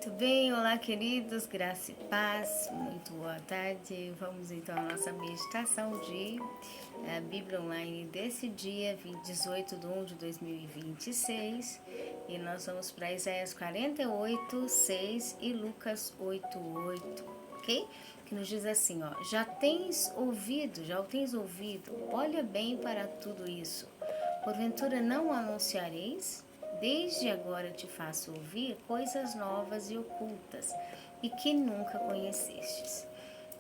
Muito bem, olá queridos, graça e paz, muito boa tarde. Vamos então à nossa meditação de Bíblia Online desse dia, 18 de 1 de 2026. E nós vamos para Isaías 48, 6 e Lucas 8, 8, ok? Que nos diz assim, ó: já o tens ouvido, olha bem para tudo isso. Porventura não anunciareis? Desde agora te faço ouvir coisas novas e ocultas, e que nunca conhecestes.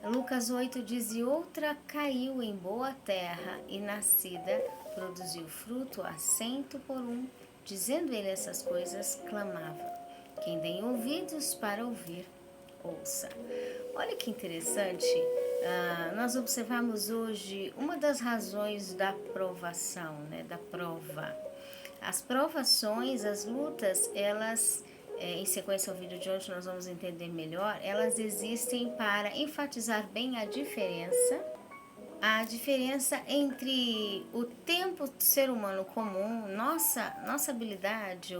Lucas 8 diz: e outra caiu em boa terra, e nascida produziu fruto a 100 por 1. Dizendo ele essas coisas, clamava: quem tem ouvidos para ouvir, ouça. Olha que interessante, nós observamos hoje uma das razões da provação, né, da prova. As provações, as lutas, elas, em sequência ao vídeo de hoje nós vamos entender melhor, elas existem para enfatizar bem a diferença entre o tempo do ser humano comum, nossa habilidade,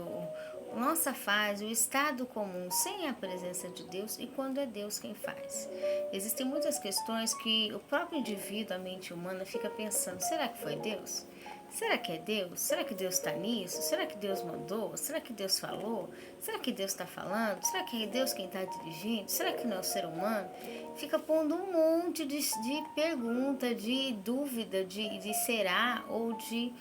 nossa fase, o estado comum sem a presença de Deus e quando é Deus quem faz. Existem muitas questões que o próprio indivíduo, a mente humana, fica pensando: será que foi Deus? Será que é Deus? Será que Deus está nisso? Será que Deus mandou? Será que Deus falou? Será que Deus está falando? Será que é Deus quem está dirigindo? Será que não é o ser humano? Fica pondo um monte de pergunta, de dúvida, de será ou de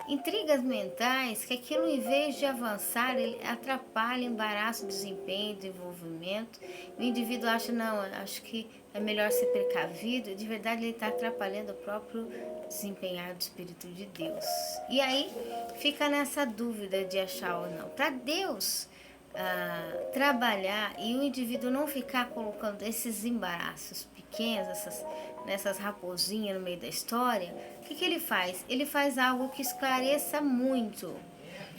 intrigas mentais, que aquilo, em vez de avançar, ele atrapalha, embaraça o desempenho, o desenvolvimento. O indivíduo acha: não, acho que é melhor ser precavido. De verdade, ele está atrapalhando o próprio desempenhar do Espírito de Deus. E aí fica nessa dúvida de achar ou não. Para Deus trabalhar e o indivíduo não ficar colocando esses embaraços pequenos, nessas raposinhas no meio da história, o que ele faz? Ele faz algo que esclareça muito,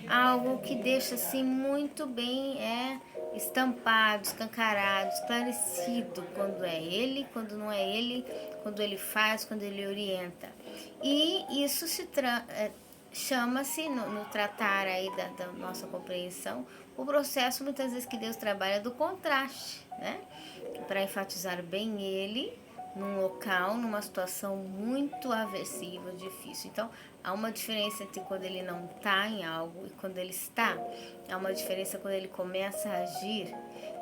algo que deixa assim muito bem estampado, escancarado, esclarecido quando é ele, quando não é ele, quando ele faz, quando ele orienta. E isso chama-se, no tratar aí da nossa compreensão, o processo muitas vezes que Deus trabalha do contraste, né? Para enfatizar bem ele num local, numa situação muito aversiva, difícil. Então, há uma diferença entre quando ele não está em algo e quando ele está. Há uma diferença quando ele começa a agir.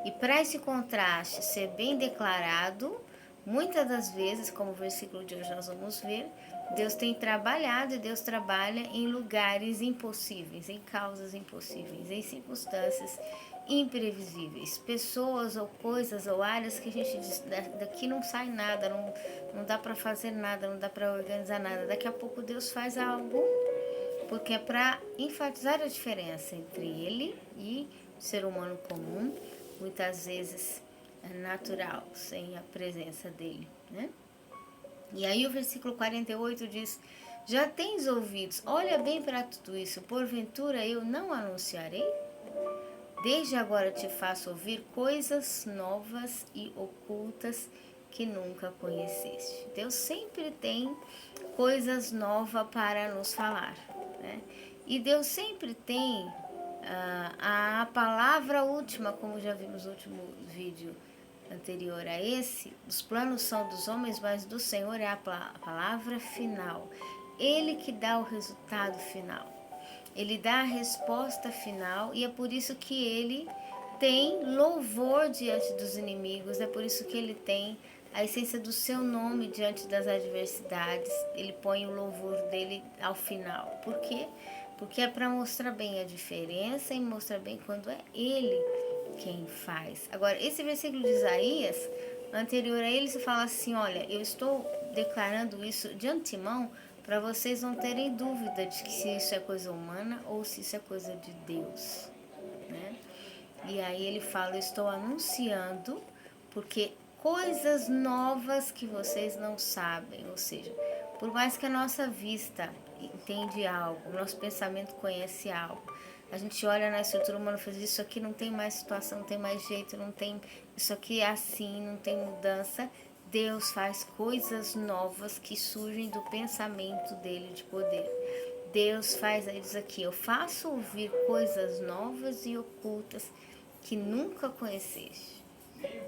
E para esse contraste ser bem declarado, muitas das vezes, como o versículo de hoje nós vamos ver, Deus tem trabalhado e Deus trabalha em lugares impossíveis, em causas impossíveis, em circunstâncias imprevisíveis, pessoas ou coisas ou áreas que a gente diz: daqui não sai nada, não dá para fazer nada, não dá para organizar nada. Daqui a pouco Deus faz algo, porque é para enfatizar a diferença entre ele e o ser humano comum, muitas vezes natural, sem a presença dele, né? E aí o versículo 48 diz: já tens ouvidos, olha bem para tudo isso, porventura eu não anunciarei? Desde agora te faço ouvir coisas novas e ocultas que nunca conheceste. Deus sempre tem coisas novas para nos falar, né? E Deus sempre tem a palavra última, como já vimos no último vídeo anterior a esse. Os planos são dos homens, mas do Senhor é a palavra final. Ele que dá o resultado final. Ele dá a resposta final e é por isso que ele tem louvor diante dos inimigos, é por isso que ele tem a essência do seu nome diante das adversidades. Ele põe o louvor dele ao final. Por quê? Porque é para mostrar bem a diferença e mostrar bem quando é ele quem faz. Agora, esse versículo de Isaías, anterior a ele, se fala assim: olha, eu estou declarando isso de antemão para vocês não terem dúvida de que se isso é coisa humana ou se isso é coisa de Deus, né? E aí ele fala: eu estou anunciando porque coisas novas que vocês não sabem. Ou seja, por mais que a nossa vista entende algo, o nosso pensamento conhece algo, a gente olha na estrutura humana e faz: isso aqui não tem mais situação, não tem mais jeito, não tem, isso aqui é assim, não tem mudança. Deus faz coisas novas que surgem do pensamento dele de poder. Deus faz, aí diz aqui: eu faço ouvir coisas novas e ocultas que nunca conheceste.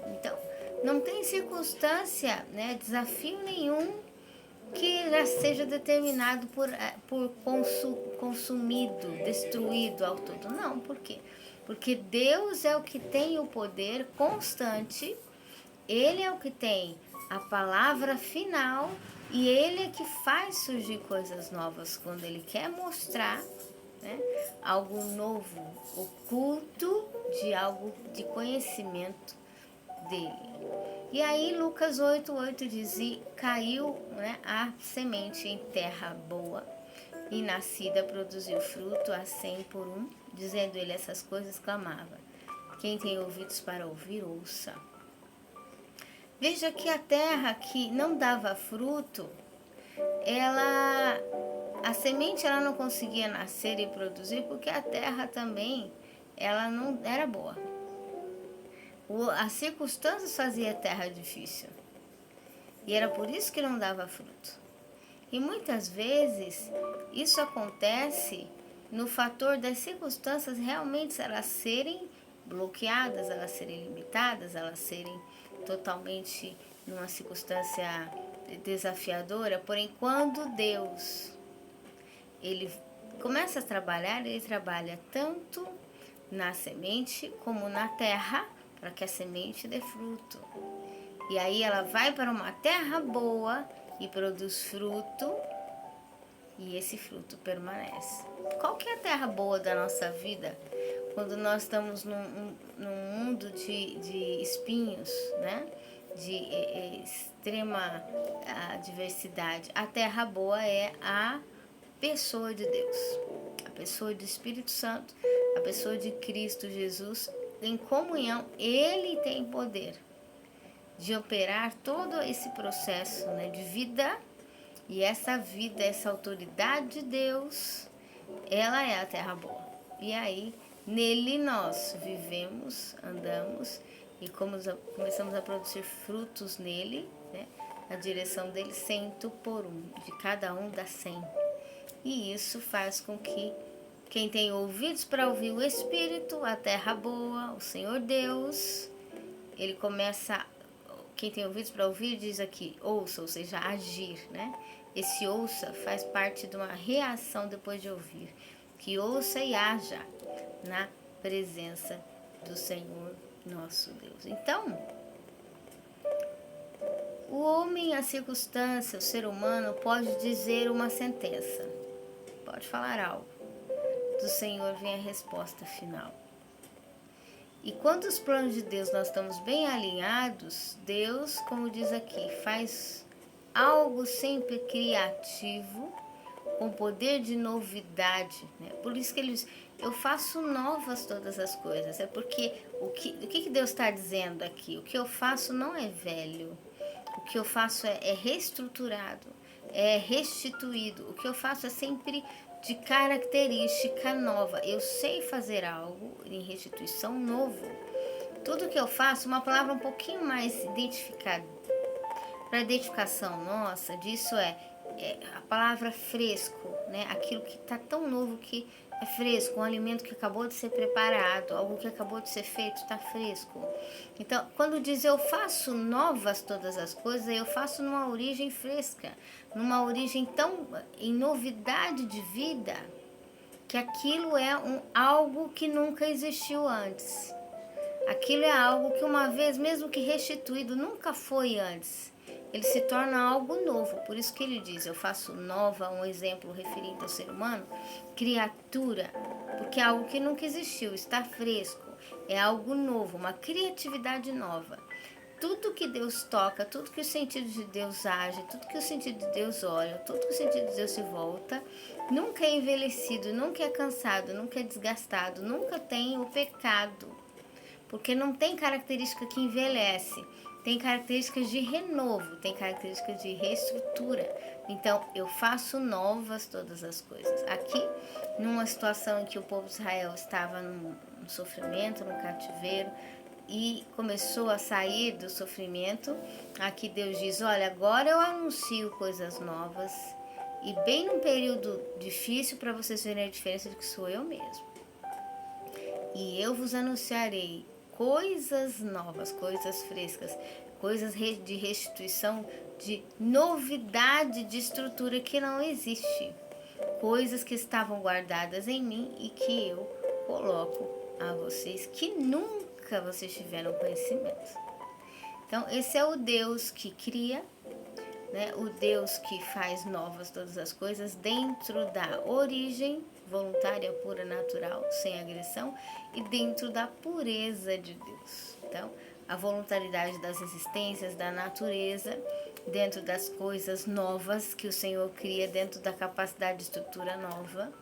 Então, não tem circunstância, né, desafio nenhum que já seja determinado por consumido, destruído ao todo. Não, por quê? Porque Deus é o que tem o poder constante, Ele é o que tem a palavra final e Ele é que faz surgir coisas novas quando Ele quer mostrar, né, algo novo, oculto de algo de conhecimento dele. E aí Lucas 8:8 diz: e caiu, né, a semente em terra boa e nascida produziu fruto a 100 por um. Dizendo ele essas coisas, clamava: quem tem ouvidos para ouvir, ouça. Veja que a terra que não dava fruto, a semente ela não conseguia nascer e produzir porque a terra também ela não era boa. As circunstâncias faziam a terra difícil. E era por isso que não dava fruto. E muitas vezes isso acontece no fator das circunstâncias realmente elas serem bloqueadas, elas serem limitadas, elas serem totalmente numa circunstância desafiadora. Porém, quando Deus ele começa a trabalhar, ele trabalha tanto na semente como na terra para que a semente dê fruto. E aí ela vai para uma terra boa e produz fruto, e esse fruto permanece. Qual que é a terra boa da nossa vida? Quando nós estamos num mundo de espinhos, né? De extrema adversidade. A terra boa é a pessoa de Deus, a pessoa do Espírito Santo, a pessoa de Cristo Jesus. Em comunhão, Ele tem poder de operar todo esse processo, né, de vida. E essa vida, essa autoridade de Deus, ela é a terra boa. E aí, nele nós vivemos, andamos e começamos a produzir frutos nele, né, na direção dele, 100 por um, de cada um dá 100. E isso faz com que quem tem ouvidos para ouvir o Espírito, a terra boa, o Senhor Deus, ele começa, quem tem ouvidos para ouvir diz aqui, ouça, ou seja, agir, né? Esse ouça faz parte de uma reação depois de ouvir, que ouça e haja na presença do Senhor nosso Deus. Então, o homem, a circunstância, o ser humano pode dizer uma sentença, pode falar algo. Do Senhor vem a resposta final. E quando os planos de Deus nós estamos bem alinhados, Deus, como diz aqui, faz algo sempre criativo, com poder de novidade, né? Por isso que ele diz, eu faço novas todas as coisas. É porque o que Deus está dizendo aqui? O que eu faço não é velho. O que eu faço é reestruturado, é restituído. O que eu faço é sempre de característica nova. Eu sei fazer algo em restituição novo. Tudo que eu faço, uma palavra um pouquinho mais identificada, para identificação nossa, disso é a palavra fresco, né? Aquilo que está tão novo que é fresco, um alimento que acabou de ser preparado, algo que acabou de ser feito está fresco. Então, quando diz eu faço novas todas as coisas, eu faço numa origem fresca, numa origem tão em novidade de vida, que aquilo é algo que nunca existiu antes. Aquilo é algo que uma vez, mesmo que restituído, nunca foi antes. Ele se torna algo novo. Por isso que ele diz, eu faço nova, um exemplo referindo ao ser humano, criatura, porque é algo que nunca existiu, está fresco, é algo novo, uma criatividade nova. Tudo que Deus toca, tudo que o sentido de Deus age, tudo que o sentido de Deus olha, tudo que o sentido de Deus se volta, nunca é envelhecido, nunca é cansado, nunca é desgastado, nunca tem o pecado. Porque não tem característica que envelhece, tem características de renovo, tem características de reestrutura. Então, eu faço novas todas as coisas. Aqui, numa situação em que o povo de Israel estava num sofrimento, num cativeiro, e começou a sair do sofrimento, aqui Deus diz, olha, agora eu anuncio coisas novas, e bem num período difícil para vocês verem a diferença de que sou eu mesmo. e eu vos anunciarei coisas novas, coisas frescas, coisas de restituição, de novidade de estrutura que não existe, coisas que estavam guardadas em mim e que eu coloco a vocês, que nunca vocês tiveram conhecimento. Então, esse é o Deus que cria, né? O Deus que faz novas todas as coisas dentro da origem voluntária, pura, natural, sem agressão, e dentro da pureza de Deus. Então, a voluntariedade das existências, da natureza, dentro das coisas novas que o Senhor cria, dentro da capacidade de estrutura nova,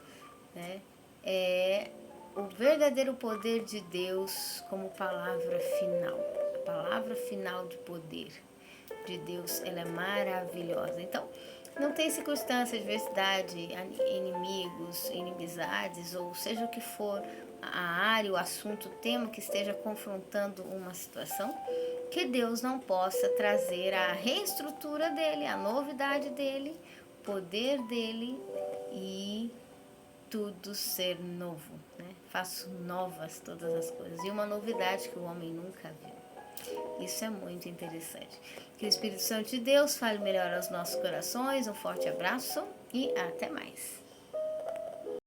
né? É o verdadeiro poder de Deus como palavra final. A palavra final de poder de Deus, ela é maravilhosa. Então, não tem circunstância, adversidade, inimigos, inimizades, ou seja o que for a área, o assunto, o tema que esteja confrontando uma situação, que Deus não possa trazer a reestrutura dele, a novidade dele, o poder dele e tudo ser novo, né? Faço novas todas as coisas. E uma novidade que o homem nunca viu. Isso é muito interessante. Que o Espírito Santo de Deus fale melhor aos nossos corações. Um forte abraço e até mais.